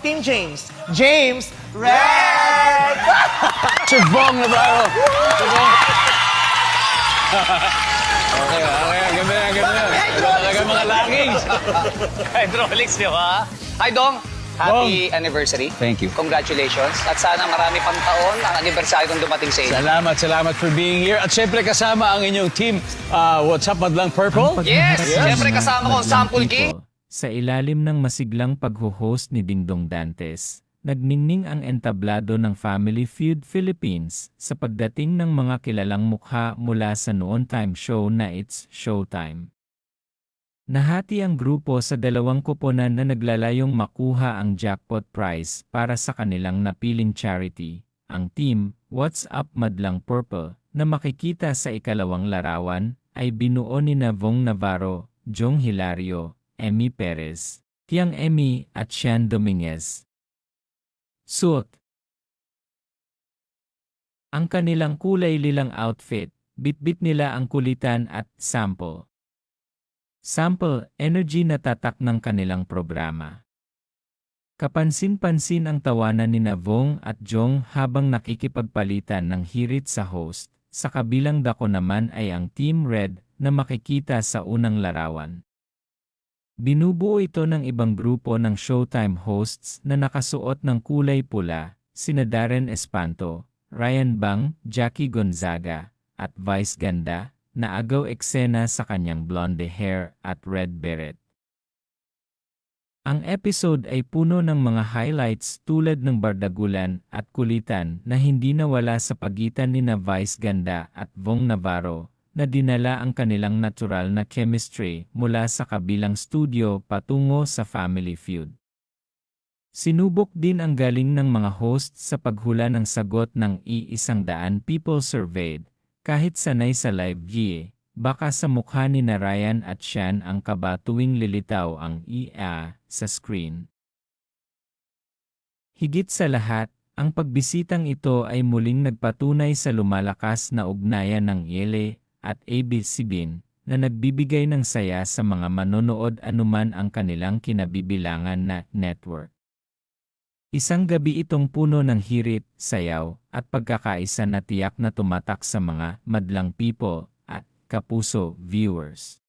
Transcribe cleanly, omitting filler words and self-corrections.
Team James. James, red! Chivong Navarro. Okay, ganda. Talaga mga lagings. Hydraulics, di ba? Hi, Dong. Happy anniversary. Thank you. Congratulations. At sana marami pang taon ang anniversary kong dumating sa inyo. Salamat for being here. At syempre kasama ang inyong team, What's Up Madlang Purple? Yes! Siyempre kasama ko ang Sample King. Sa ilalim ng masiglang pagho-host ni Dingdong Dantes, nagningning ang entablado ng Family Feud Philippines sa pagdating ng mga kilalang mukha mula sa noon time show na It's Showtime. Nahati ang grupo sa dalawang koponan na naglalayong makuha ang jackpot prize para sa kanilang napiling charity, ang team What's Up Madlang Purple, na makikita sa ikalawang larawan, ay binuo ni Vong Navarro, Jong Hilario, Emmy Perez, Tiang Emmy at Sean Dominguez. Suot. Ang kanilang kulay lilang outfit, bitbit nila ang kulitan at sample. Sample, energy na tatak ng kanilang programa. Kapansin-pansin ang tawanan ni Vong at Jong habang nakikipagpalitan ng hirit sa host, sa kabilang dako naman ay ang Team Red na makikita sa unang larawan. Binubuo ito ng ibang grupo ng Showtime hosts na nakasuot ng kulay pula, sina Darren Espanto, Ryan Bang, Jackie Gonzaga, at Vice Ganda, na agaw eksena sa kanyang blonde hair at red beret. Ang episode ay puno ng mga highlights tulad ng bardagulan at kulitan na hindi nawala sa pagitan ni Vice Ganda at Vong Navarro, na dinala ang kanilang natural na chemistry mula sa kabilang studio patungo sa Family Feud. Sinubok din ang galing ng mga hosts sa paghula ng sagot ng 100 people surveyed. Kahit sanay sa live GA, baka sa mukha ni Ryan at Sean ang kaba tuwing lilitaw ang IA sa screen. Higit sa lahat, ang pagbisitang ito ay muling nagpatunay sa lumalakas na ugnayan ng Yele at ABS-CBN na nagbibigay ng saya sa mga manonood anuman ang kanilang kinabibilangan na network. Isang gabi itong puno ng hirit, sayaw, at pagkakaisa na tiyak na tumatak sa mga madlang people at kapuso viewers.